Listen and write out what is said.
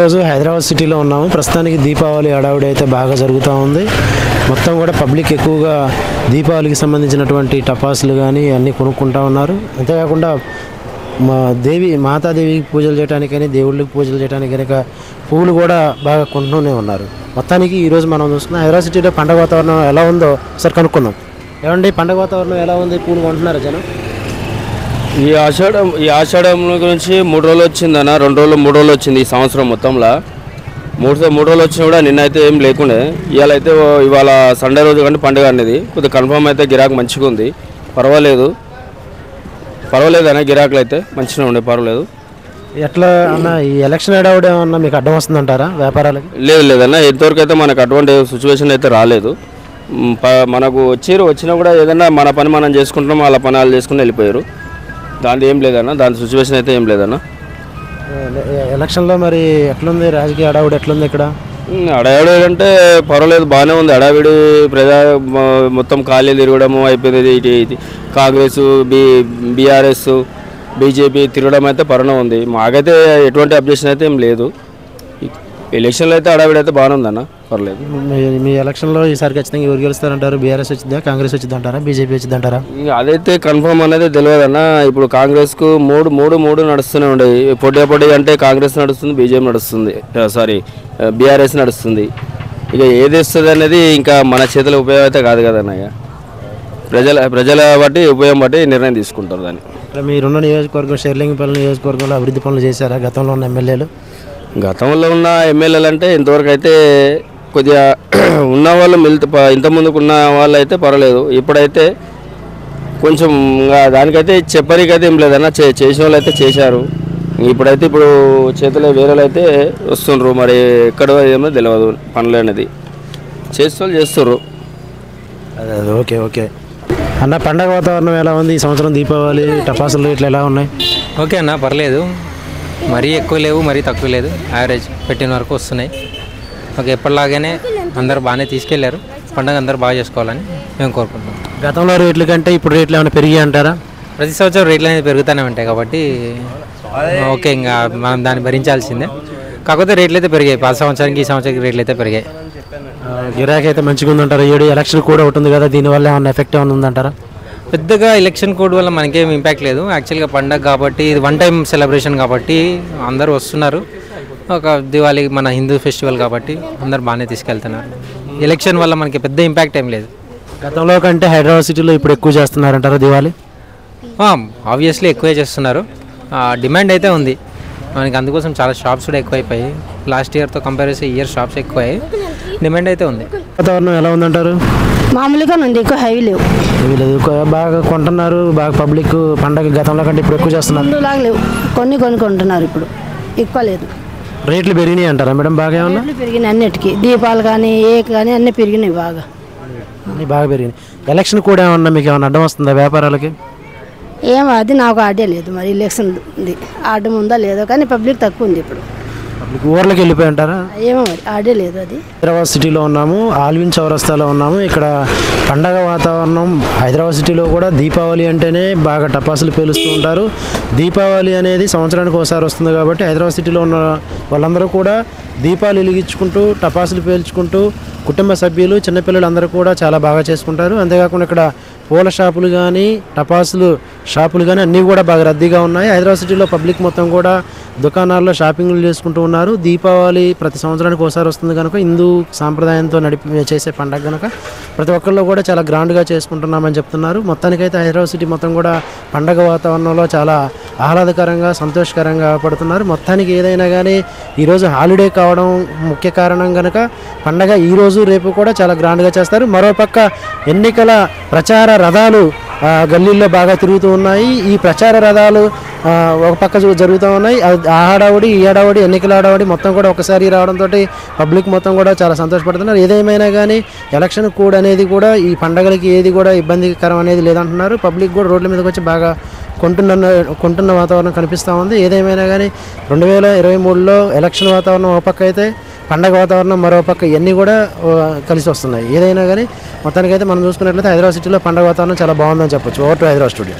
ఈరోజు హైదరాబాద్ సిటీలో ఉన్నాము. ప్రస్తుతానికి దీపావళి హడావుడి అయితే బాగా జరుగుతూ ఉంది. మొత్తం కూడా పబ్లిక్ ఎక్కువగా దీపావళికి సంబంధించినటువంటి టపాసులు కానీ అన్నీ కొనుక్కుంటూ ఉన్నారు. అంతేకాకుండా మాతాదేవికి పూజలు చేయడానికని, దేవుళ్ళకి పూజలు చేయడానికి కనుక పువ్వులు కూడా బాగా కొంటూనే ఉన్నారు. మొత్తానికి ఈరోజు మనం చూసుకున్నాం హైదరాబాద్ సిటీలో పండగ వాతావరణం ఎలా ఉందో ఒకసారి కనుక్కుందాం. ఏమండి, పండగ వాతావరణం ఎలా ఉంది? పూలు కొంటున్నారా జనం? ఈ ఆషాఢం గురించి 3 రోజులు వచ్చిందన్న, 2 రోజులు 3 రోజులు వచ్చింది ఈ సంవత్సరం మొత్తంలో. 3 రోజులు వచ్చినా కూడా నిన్నైతే ఏం లేకుండే. ఇవాళ సండే రోజు కానీ పండుగ అనేది కొద్దిగా కన్ఫర్మ్ అయితే గిరాకు మంచిగా ఉంది, పర్వాలేదు అన్న, గిరాకులు అయితే మంచిగా ఉండే, పర్వాలేదు. ఎట్లా అన్న ఈ ఎలక్షన్ హడావుడి ఏమన్నా మీకు అడ్డం వస్తుందంటారా వ్యాపారాలకి? లేదన్న, ఇంతవరకు అయితే మనకు అటువంటి సిచ్యువేషన్ అయితే రాలేదు. మనకు వచ్చినా కూడా ఏదైనా మన పని మనం చేసుకుంటున్నాం, వాళ్ళ పని వాళ్ళు చేసుకుని వెళ్ళిపోయారు. దాని ఏం లేదన్న, దాని సిచ్యువేషన్ అయితే ఏం లేదన్న. ఎలక్షన్లో మరి ఎట్లుంది రాజకీయ హడావుడి, ఎట్లుంది ఇక్కడ? హడావిడి అంటే పర్వాలేదు, బాగానే ఉంది హడావిడి. మొత్తం ఖాళీ తిరగడము అయిపోయింది. ఇది కాంగ్రెస్, బీఆర్ఎస్, బీజేపీ తిరగడం అయితే పర్వాలేదు ఉంది. మాకైతే ఎటువంటి అబ్జెక్షన్ అయితే ఏం లేదు. ఎలక్షన్లో అయితే హడావిడి అయితే బాగానే ఉందన్న, పర్లేదు. మీ ఎలక్షన్లో ఈసారి ఖచ్చితంగా ఎవరు గెలుస్తారంటారు? బీఆర్ఎస్ వచ్చిందా, కాంగ్రెస్ వచ్చిందంటారా, బీజేపీ వచ్చిందంటారా? అదైతే కన్ఫర్మ్ అనేది తెలియదన్న. ఇప్పుడు కాంగ్రెస్కు మూడు నడుస్తూనే ఉండేవి. పొడి అంటే కాంగ్రెస్ నడుస్తుంది, బీజేపీ నడుస్తుంది, బీఆర్ఎస్ నడుస్తుంది. ఇక ఏది వస్తుంది అనేది ఇంకా మన చేతుల ఉపయోగం అయితే కాదు కదన్న. ఇక ప్రజల బట్టి ఉపయోగం బట్టి నిర్ణయం తీసుకుంటారు దాన్ని. మీరున్న నియోజకవర్గం షేర్లింగపల్లి నియోజకవర్గంలో అభివృద్ధి పనులు చేశారా గతంలో ఉన్న ఎమ్మెల్యేలు? గతంలో ఉన్న ఎమ్మెల్యేలు అంటే ఇంతవరకు అయితే కొద్దిగా ఉన్న వాళ్ళు ఇంతకుముందుకు ఉన్న వాళ్ళు అయితే పర్వాలేదు. ఇప్పుడైతే కొంచెం దానికైతే చెప్పరికైతే ఏం లేదన్న, చేసిన వాళ్ళు అయితే చేశారు. ఇప్పుడు చేతిలో వేరే అయితే వస్తుండ్రు, మరి ఎక్కడ ఏమో తెలియదు. పనులు అనేది చేస్తున్నారు. అదే ఓకే అన్న, పండగ వాతావరణం ఎలా ఉంది ఈ సంవత్సరం? దీపావళి టపాసులు రేట్లు ఎలా ఉన్నాయి? ఓకే అన్న, పర్లేదు, మరీ ఎక్కువ లేవు, మరీ తక్కువ లేదు, యావరేజ్ పెట్టిన వరకు వస్తున్నాయి. ఓకే, ఎప్పటిలాగానే అందరూ బాగానే తీసుకెళ్లారు. పండుగ అందరూ బాగా చేసుకోవాలని మేము కోరుకుంటున్నాం. గతంలో రేట్ల కంటే ఇప్పుడు రేట్లు ఏమైనా పెరిగాయి అంటారా? ప్రతి సంవత్సరం రేట్లు అనేది పెరుగుతూనే ఉంటాయి కాబట్టి ఓకే, ఇంకా మనం దాన్ని భరించాల్సిందే. కాకపోతే రేట్లు అయితే పెరిగాయి, పాత సంవత్సరానికి ఈ సంవత్సరానికి రేట్లు అయితే పెరిగాయి. గిరాకీ అయితే మంచిగా ఉందంటారా? ఎలక్షన్ కూడా ఉంటుంది కదా, దీనివల్ల ఏమైనా ఎఫెక్ట్ ఏమైనా ఉందంటారా? పెద్దగా ఎలక్షన్ కోడ్ వల్ల మనకేం ఇంపాక్ట్ లేదు. యాక్చువల్గా పండగ కాబట్టి, ఇది వన్ టైం సెలబ్రేషన్ కాబట్టి అందరూ వస్తున్నారు. ఒక దివాళీ మన హిందూ ఫెస్టివల్ కాబట్టి అందరు బాగానే తీసుకెళ్తున్నారు. ఎలక్షన్ వల్ల మనకి పెద్ద ఇంపాక్ట్ ఏం లేదు. గతంలో కంటే హైదరాబాద్ సిటీలో ఇప్పుడు ఎక్కువ చేస్తున్నారంటారా దివాళీ? ఆబ్వియస్లీ ఎక్కువే చేస్తున్నారు. డిమాండ్ అయితే ఉంది మనకి, అందుకోసం చాలా షాప్స్ కూడా ఎక్కువైపోయాయి. లాస్ట్ ఇయర్తో కంపేర్ చేస్తే ఈ ఇయర్ షాప్స్ ఎక్కువయ్యాయి, డిమాండ్ అయితే ఉంది. వాతావరణం ఎలా ఉందంటారు? మామూలుగా ఉంది, ఎక్కువ హైవీ లేవు. బాగా కొంటున్నారు, బాగా పబ్లిక్ పండగ గతంలో కంటే ఇప్పుడు ఎక్కువ చేస్తున్నారు. ముందులాగా లేవు, కొన్ని కొంటున్నారు, ఇప్పుడు ఎక్కువ లేదు. రేట్లు పెరిగినాయి అంటారా మేడం? బాగా ఏమన్నా పెరిగినాయి అన్నిటికీ, దీపాలు కానీ కానీ అన్నీ పెరిగినాయి, బాగా పెరిగినాయి. ఎలక్షన్ కూడా ఏమన్నా మీకు ఏమన్నా అడ్డం వస్తుందా వ్యాపారాలకి? ఏమో అది నాకు ఆడే లేదు, మరి ఎలక్షన్ ఉంది, ఆడడం ఉందా లేదో కానీ పబ్లిక్ తక్కువ ఉంది ఇప్పుడు. ఊర్లోకి వెళ్ళిపోయి అంటారా? ఏమో మరి ఆడే లేదు. అది హైదరాబాద్ సిటీలో ఉన్నాము, ఆల్విన్ చౌరస్తాలో ఉన్నాము. ఇక్కడ పండగ వాతావరణం. హైదరాబాద్ సిటీలో కూడా దీపావళి అంటేనే బాగా టపాసులు పేలుస్తూ ఉంటారు. దీపావళి అనేది సంవత్సరానికి ఒకసారి వస్తుంది కాబట్టి హైదరాబాద్ సిటీలో ఉన్న వాళ్ళందరూ కూడా దీపాలు వెలిగించుకుంటూ టపాసులు పేల్చుకుంటూ కుటుంబ సభ్యులు, చిన్నపిల్లలు అందరూ కూడా చాలా బాగా చేసుకుంటారు. అంతేకాకుండా ఇక్కడ పూల షాపులు కానీ, టపాసులు షాపులు కానీ అన్నీ కూడా బాగా రద్దీగా ఉన్నాయి. హైదరాబాద్ సిటీలో పబ్లిక్ మొత్తం కూడా దుకాణాల్లో షాపింగ్లు చేసుకుంటూ ఉన్నారు. దీపావళి ప్రతి సంవత్సరానికి ఒకసారి వస్తుంది కనుక, హిందూ సాంప్రదాయంతో చేసే పండగ కనుక ప్రతి ఒక్కళ్ళు కూడా చాలా గ్రాండ్గా చేసుకుంటున్నామని చెప్తున్నారు. మొత్తానికైతే హైదరాబాద్ సిటీ మొత్తం కూడా పండగ వాతావరణంలో చాలా ఆహ్లాదకరంగా, సంతోషకరంగా పడుతున్నారు. మొత్తానికి ఏదైనా కానీ ఈరోజు హాలిడే కావడం ముఖ్య కారణం కనుక పండగ ఈరోజు రేపు కూడా చాలా గ్రాండ్గా చేస్తారు. మరోపక్క ఎన్నికల ప్రచార రథాలు గల్లీల్లో బాగా తిరుగుతూ ఉన్నాయి. ఈ ప్రచార రథాలు ఒక పక్క జరుగుతూ ఉన్నాయి. ఆ హడావుడి, ఈ హడావుడి, ఎన్నికల హడావుడి మొత్తం కూడా ఒకసారి రావడంతో పబ్లిక్ మొత్తం కూడా చాలా సంతోషపడుతున్నారు. ఏదేమైనా కానీ ఎలక్షన్ కోడ్ అనేది కూడా ఈ పండగలకి ఏది కూడా ఇబ్బందికరం అనేది లేదంటున్నారు. పబ్లిక్ కూడా రోడ్ల మీదకి వచ్చి బాగా కొంటున్న వాతావరణం కనిపిస్తూ ఉంది. ఏదేమైనా కానీ 2023లో ఎలక్షన్ వాతావరణం ఒక పక్క అయితే, పండగ వాతావరణం మరో పక్క, ఇవన్నీ కూడా కలిసి వస్తున్నాయి. ఏదైనా కానీ మొత్తానికైతే మనం చూసుకున్నట్లయితే హైదరాబాద్ సిటీలో పండగ వాతావరణం చాలా బాగుందని చెప్పొచ్చు. Over to Hyderabad studio.